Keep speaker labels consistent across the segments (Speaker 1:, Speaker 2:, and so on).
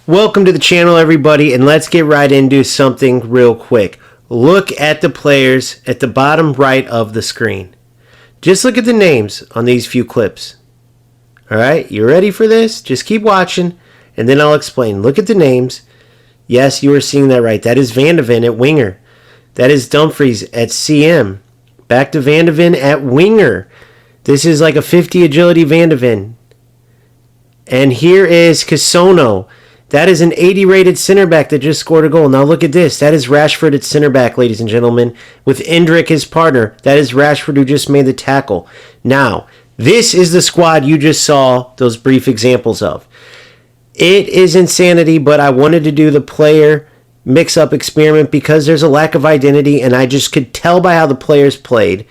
Speaker 1: Welcome to the channel, everybody, and let's get right into something real quick. Look at the players at the bottom right of the screen. Just look at the names on these few clips. Alright, you ready for this? Just keep watching, and then I'll explain. Look at the names. Yes, you are seeing that right. That is Van de Ven at winger. That is Dumfries at CM. Back to Van de Ven at winger. This is like a 50 agility Van de Ven. And here is Casono. That is an 80 rated center back that just scored a goal. Now look at this. That is Rashford at center back, ladies and gentlemen, with Endrick, his partner. That is Rashford who just made the tackle. Now, this is the squad you just saw those brief examples of. It is insanity, but I wanted to do the player mix-up experiment because there's a lack of identity, and I just could tell by how the players played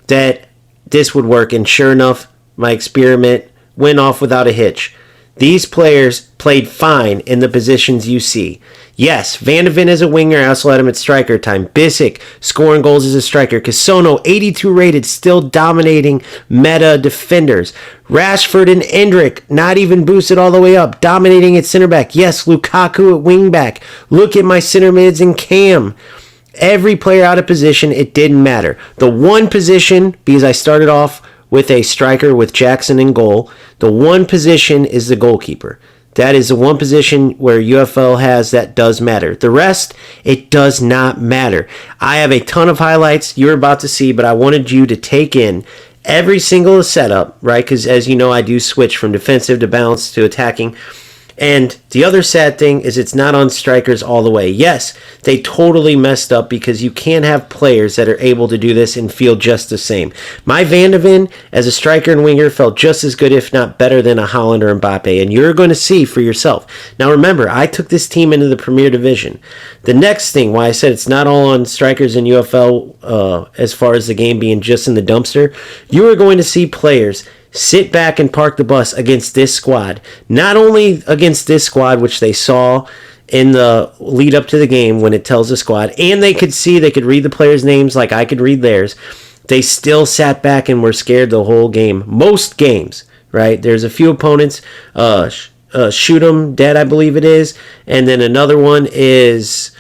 Speaker 1: that this would work. And sure enough, my experiment went off without a hitch. These players played fine in the positions you see. Yes, Van de Ven is a winger. I also had him at striker time. Bissek scoring goals as a striker. Casono, 82 rated, still dominating meta defenders. Rashford and Endrick, not even boosted all the way up, dominating at center back. Yes, Lukaku at wing back. Look at my center mids and Cam. Every player out of position, it didn't matter. The one position, because I started off with a striker with Jackson in goal, the one position is the goalkeeper. That is the one position where UFL has that does matter. The rest, it does not matter. I have a ton of highlights you're about to see, but I wanted you to take in every single setup, right? Because as you know, I do switch from defensive to balanced to attacking. And the other sad thing is it's not on strikers all the way. Yes, they totally messed up because you can't have players that are able to do this and feel just the same. My Van de Ven as a striker and winger felt just as good, if not better, than a Haaland or Mbappe. And you're going to see for yourself. Now remember, I took this team into the Premier Division. The next thing, why I said it's not all on strikers in UFL as far as the game being just in the dumpster, you are going to see players sit back and park the bus against this squad. Not only against this squad, which they saw in the lead up to the game when it tells the squad, and they could read the players' names like I could read theirs. They still sat back and were scared the whole game. Most games, right? There's a few opponents, Shoot 'em Dead, I believe it is, and then another one is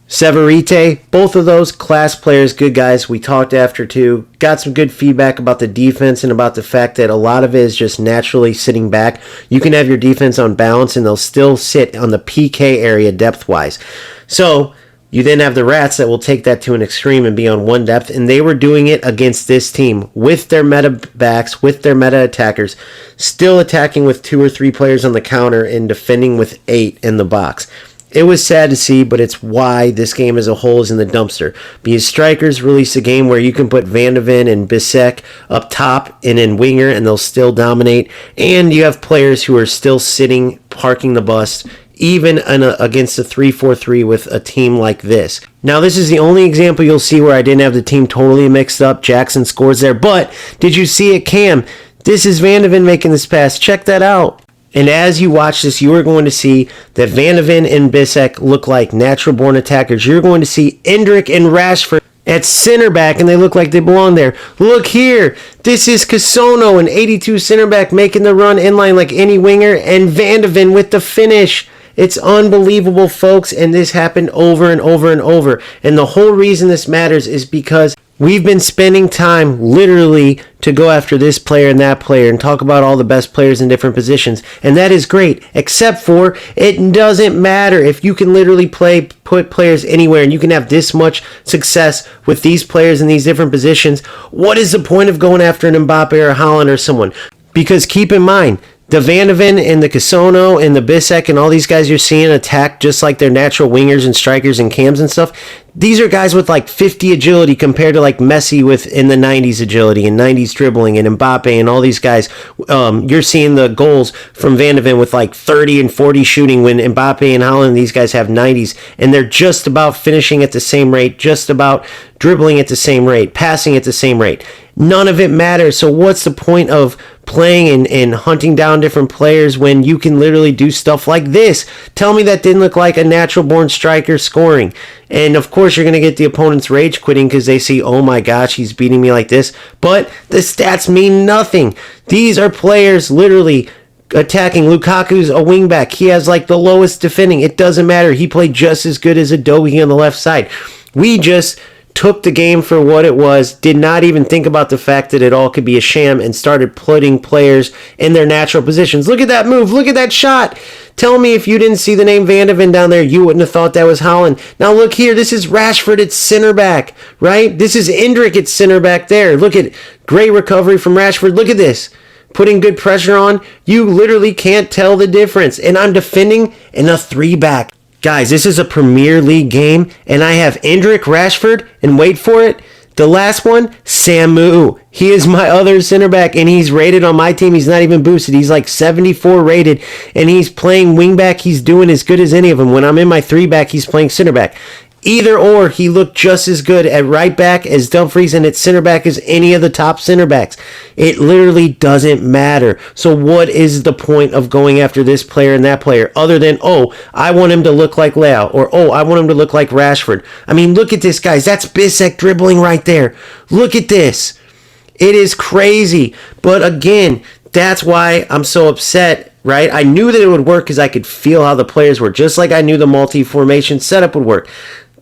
Speaker 1: Severite. Both of those class players, good guys. We talked after too. Got some good feedback about the defense and about the fact that a lot of it is just naturally sitting back. You can have your defense on balance and they'll still sit on the PK area depth-wise. So you then have the Rats that will take that to an extreme and be on one depth, and they were doing it against this team with their meta backs, with their meta attackers, still attacking with 2 or 3 players on the counter and defending with 8 in the box. It was sad to see, but it's why this game as a whole is in the dumpster. Because strikers release a game where you can put Van de Ven and Bissek up top and in winger, and they'll still dominate. And you have players who are still sitting, parking the bus, even against a 3-4-3 with a team like this. Now, this is the only example you'll see where I didn't have the team totally mixed up. Jackson scores there. But did you see it, Cam? This is Van de Ven making this pass. Check that out. And as you watch this, you are going to see that Van de Ven and Bissek look like natural-born attackers. You're going to see Endrick and Rashford at center back, and they look like they belong there. Look here. This is Casono, an 82 center back, making the run inline like any winger, and Van de Ven with the finish. It's unbelievable, folks, and this happened over and over and over. And the whole reason this matters is because we've been spending time literally to go after this player and that player and talk about all the best players in different positions. And that is great, except for it doesn't matter if you can literally put players anywhere and you can have this much success with these players in these different positions. What is the point of going after an Mbappe or a Haaland or someone? Because keep in mind, the Van de Ven and the Casono and the Bissek and all these guys you're seeing attack just like they're natural wingers and strikers and cams and stuff. These are guys with like 50 agility compared to like Messi with in the 90s agility and 90s dribbling and Mbappe and all these guys. You're seeing the goals from Van de Ven with like 30 and 40 shooting when Mbappe and Haaland, these guys have 90s, and they're just about finishing at the same rate, just about dribbling at the same rate, passing at the same rate. None of it matters. So what's the point of playing and hunting down different players when you can literally do stuff like this? Tell me that didn't look like a natural-born striker scoring. And of course, you're going to get the opponents rage quitting because they see, oh my gosh, he's beating me like this. But the stats mean nothing. These are players literally attacking. Lukaku's a wingback. He has like the lowest defending. It doesn't matter. He played just as good as Adobe on the left side. We just took the game for what it was, did not even think about the fact that it all could be a sham, and started putting players in their natural positions. Look at that move. Look at that shot. Tell me if you didn't see the name Van de Ven down there, you wouldn't have thought that was Haaland. Now look here. This is Rashford at center back, right? This is Endrick at center back there. Look at great recovery from Rashford. Look at this. Putting good pressure on. You literally can't tell the difference. And I'm defending in a 3-back. Guys, this is a Premier League game, and I have Endrick, Rashford, and wait for it, the last one, Samu. He is my other center back, and he's rated on my team. He's not even boosted. He's like 74 rated, and he's playing wingback. He's doing as good as any of them. When I'm in my 3-back, he's playing center back. Either or, he looked just as good at right back as Dumfries and at center back as any of the top center backs. It literally doesn't matter. So what is the point of going after this player and that player other than, oh, I want him to look like Leao, or oh, I want him to look like Rashford. I mean, look at this, guys. That's Bissek dribbling right there. Look at this. It is crazy. But again, that's why I'm so upset, right? I knew that it would work because I could feel how the players were, just like I knew the multi-formation setup would work.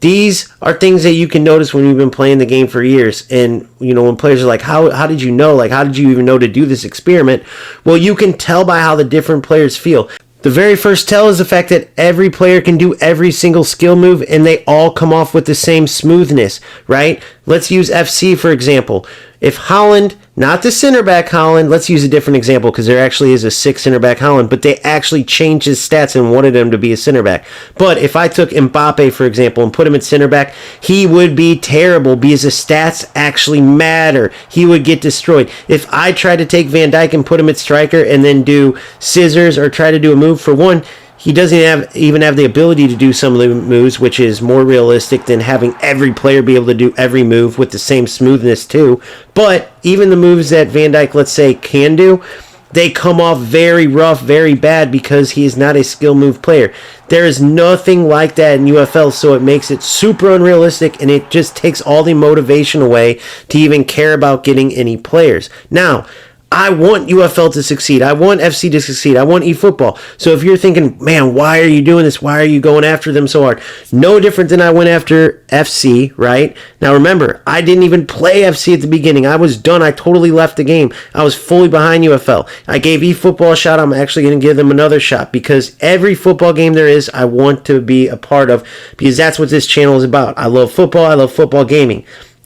Speaker 1: These are things that you can notice when you've been playing the game for years. And, you know, when players are like, how did you know? Like, how did you even know to do this experiment? Well, you can tell by how the different players feel. The very first tell is the fact that every player can do every single skill move and they all come off with the same smoothness, right? Let's use FC, for example. If Haaland, not the center back Haaland, let's use a different example because there actually is a 6 center back Haaland, but they actually changed his stats and wanted him to be a center back. But if I took Mbappe, for example, and put him at center back, he would be terrible because the stats actually matter. He would get destroyed. If I tried to take Van Dijk and put him at striker and then do scissors or try to do a move for one, he doesn't even have the ability to do some of the moves, which is more realistic than having every player be able to do every move with the same smoothness too. But even the moves that Van Dijk, let's say, can do, they come off very rough, very bad because he is not a skill move player. There is nothing like that in UFL, so it makes it super unrealistic, and it just takes all the motivation away to even care about getting any players. Now, I want UFL to succeed. I want FC to succeed. I want eFootball. So if you're thinking, man, why are you doing this? Why are you going after them so hard? No different than I went after FC, right? Now remember, I didn't even play FC at the beginning. I was done. I totally left the game. I was fully behind UFL. I gave eFootball a shot. I'm actually going to give them another shot because every football game there is, I want to be a part of because that's what this channel is about. I love football. I love football gaming.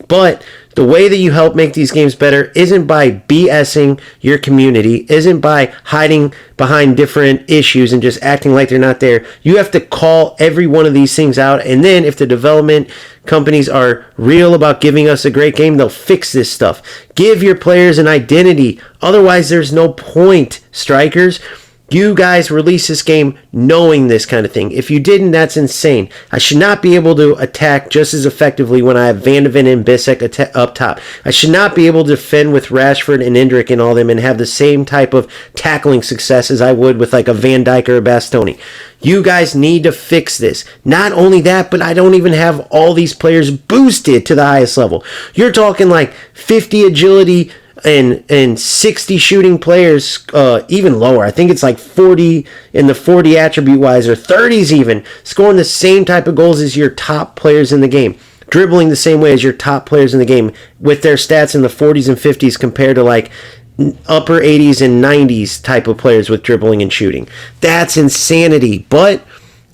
Speaker 1: But the way that you help make these games better isn't by BSing your community, isn't by hiding behind different issues and just acting like they're not there. You have to call every one of these things out, and then if the development companies are real about giving us a great game, they'll fix this stuff. Give your players an identity. Otherwise, there's no point, strikers. You guys release this game knowing this kind of thing. If you didn't, that's insane. I should not be able to attack just as effectively when I have Van de Ven and Bissek up top. I should not be able to defend with Rashford and Endrick and all them and have the same type of tackling success as I would with like a Van Dijk or a Bastoni. You guys need to fix this. Not only that, but I don't even have all these players boosted to the highest level. You're talking like 50 agility and 60 shooting players, even lower. I think it's like 40 in the 40 attribute wise, or 30s even, scoring the same type of goals as your top players in the game, dribbling the same way as your top players in the game, with their stats in the 40s and 50s compared to like upper 80s and 90s type of players with dribbling and shooting. That's insanity. But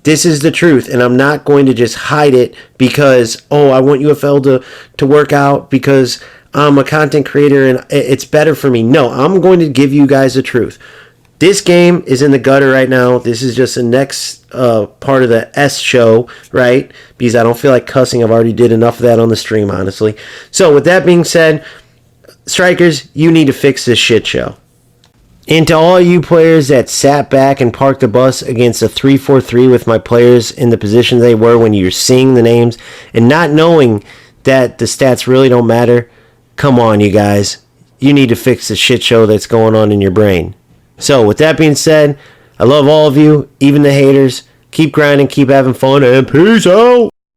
Speaker 1: this is the truth, and I'm not going to just hide it because, oh, I want UFL to work out because I'm a content creator and it's better for me. No, I'm going to give you guys the truth. This game is in the gutter right now. This is just the next part of the S show, right? Because I don't feel like cussing. I've already did enough of that on the stream, honestly. So with that being said, strikers, you need to fix this shit show. And to all you players that sat back and parked the bus against a 3-4-3 with my players in the position they were when you're seeing the names and not knowing that the stats really don't matter, come on, you guys. You need to fix the shit show that's going on in your brain. So, with that being said, I love all of you, even the haters. Keep grinding, keep having fun, and peace out!